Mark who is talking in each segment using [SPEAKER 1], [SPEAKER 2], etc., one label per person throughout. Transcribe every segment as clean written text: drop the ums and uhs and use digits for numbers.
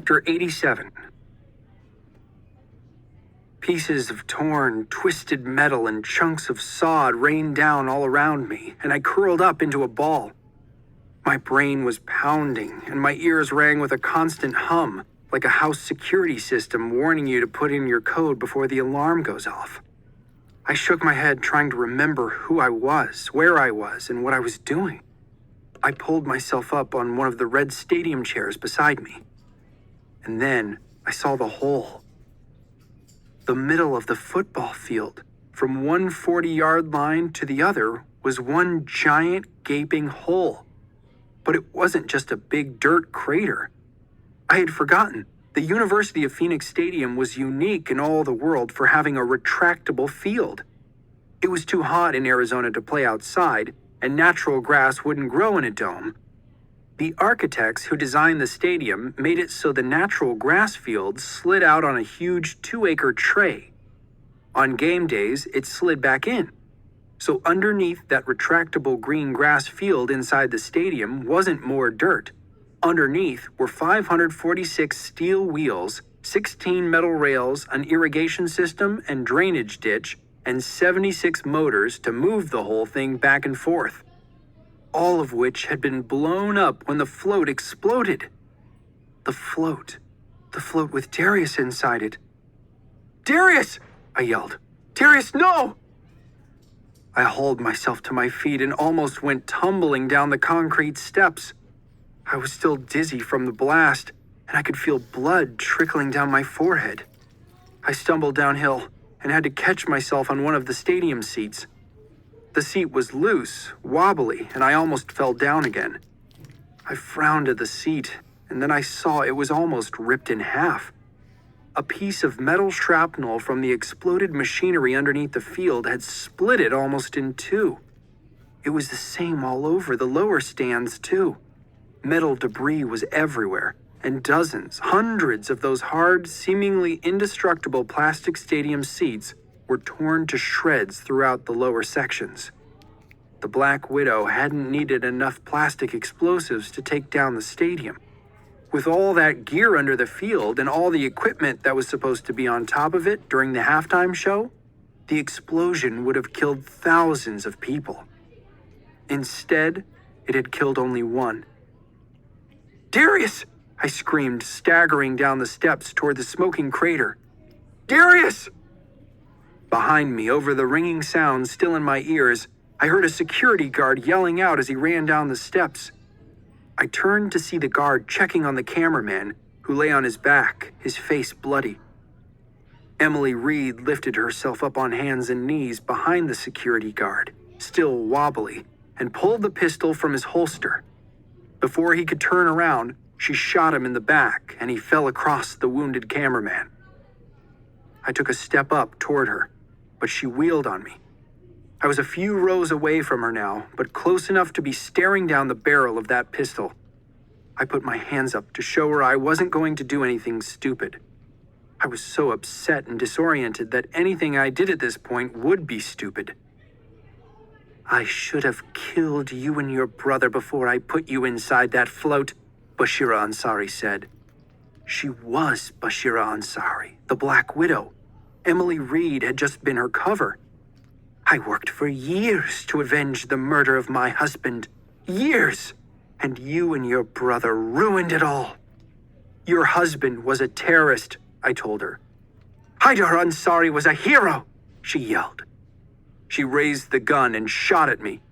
[SPEAKER 1] Chapter 87. Pieces of torn, twisted metal and chunks of sod rained down all around me, and I curled up into a ball. My brain was pounding, and my ears rang with a constant hum, like a house security system warning you to put in your code before the alarm goes off. I shook my head, trying to remember who I was, where I was, and what I was doing. I pulled myself up on one of the red stadium chairs beside me. And then I saw the hole. The middle of the football field, from one 40-yard line to the other, was one giant gaping hole. But it wasn't just a big dirt crater. I had forgotten. The University of Phoenix Stadium was unique in all the world for having a retractable field. It was too hot in Arizona to play outside, and natural grass wouldn't grow in a dome. The architects who designed the stadium made it so the natural grass field slid out on a huge 2-acre tray. On game days, it slid back in. So underneath that retractable green grass field inside the stadium wasn't more dirt. Underneath were 546 steel wheels, 16 metal rails, an irrigation system and drainage ditch, and 76 motors to move the whole thing back and forth. All of which had been blown up when the float exploded. The float with Darius inside it. "Darius!" I yelled. "Darius, no!" I hauled myself to my feet and almost went tumbling down the concrete steps. I was still dizzy from the blast, and I could feel blood trickling down my forehead. I stumbled downhill and had to catch myself on one of the stadium seats. The seat was loose, wobbly, and I almost fell down again. I frowned at the seat, and then I saw it was almost ripped in half. A piece of metal shrapnel from the exploded machinery underneath the field had split it almost in two. It was the same all over the lower stands, too. Metal debris was everywhere, and dozens, hundreds of those hard, seemingly indestructible plastic stadium seats were torn to shreds throughout the lower sections. The Black Widow hadn't needed enough plastic explosives to take down the stadium. With all that gear under the field and all the equipment that was supposed to be on top of it during the halftime show, the explosion would have killed thousands of people. Instead, it had killed only one. "Darius!" I screamed, staggering down the steps toward the smoking crater. "Darius!" Behind me, over the ringing sound still in my ears, I heard a security guard yelling out as he ran down the steps. I turned to see the guard checking on the cameraman, who lay on his back, his face bloody. Emily Reed lifted herself up on hands and knees behind the security guard, still wobbly, and pulled the pistol from his holster. Before he could turn around, she shot him in the back, and he fell across the wounded cameraman. I took a step up toward her, but she wheeled on me. I was a few rows away from her now, but close enough to be staring down the barrel of that pistol. I put my hands up to show her I wasn't going to do anything stupid. I was so upset and disoriented that anything I did at this point would be stupid. "I should have killed you and your brother before I put you inside that float," Bashira Ansari said. She was Bashira Ansari, the Black Widow. Emily Reed had just been her cover. "I worked for years to avenge the murder of my husband. Years! And you and your brother ruined it all." "Your husband was a terrorist," I told her. "Haidar Ansari was a hero," she yelled. She raised the gun and shot at me.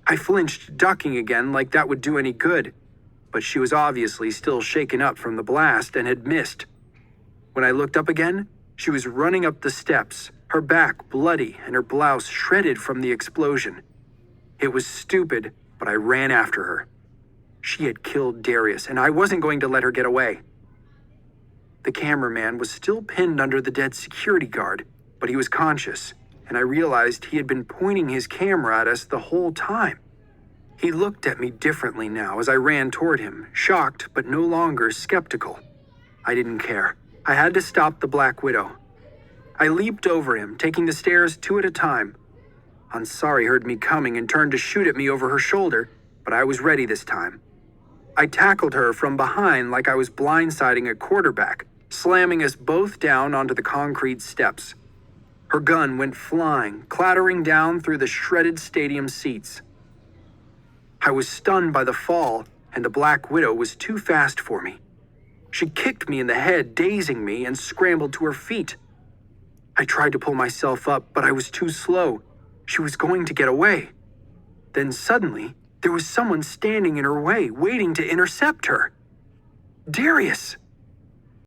[SPEAKER 1] I flinched, ducking again like that would do any good, but she was obviously still shaken up from the blast and had missed. When I looked up again, she was running up the steps, her back bloody and her blouse shredded from the explosion. It was stupid, but I ran after her. She had killed Darius, and I wasn't going to let her get away. The cameraman was still pinned under the dead security guard, but he was conscious, and I realized he had been pointing his camera at us the whole time. He looked at me differently now as I ran toward him, shocked but no longer skeptical. I didn't care. I had to stop the Black Widow. I leaped over him, taking the stairs 2 at a time. Ansari heard me coming and turned to shoot at me over her shoulder, but I was ready this time. I tackled her from behind like I was blindsiding a quarterback, slamming us both down onto the concrete steps. Her gun went flying, clattering down through the shredded stadium seats. I was stunned by the fall, and the Black Widow was too fast for me. She kicked me in the head, dazing me, and scrambled to her feet. I tried to pull myself up, but I was too slow. She was going to get away. Then suddenly, there was someone standing in her way, waiting to intercept her. Darius!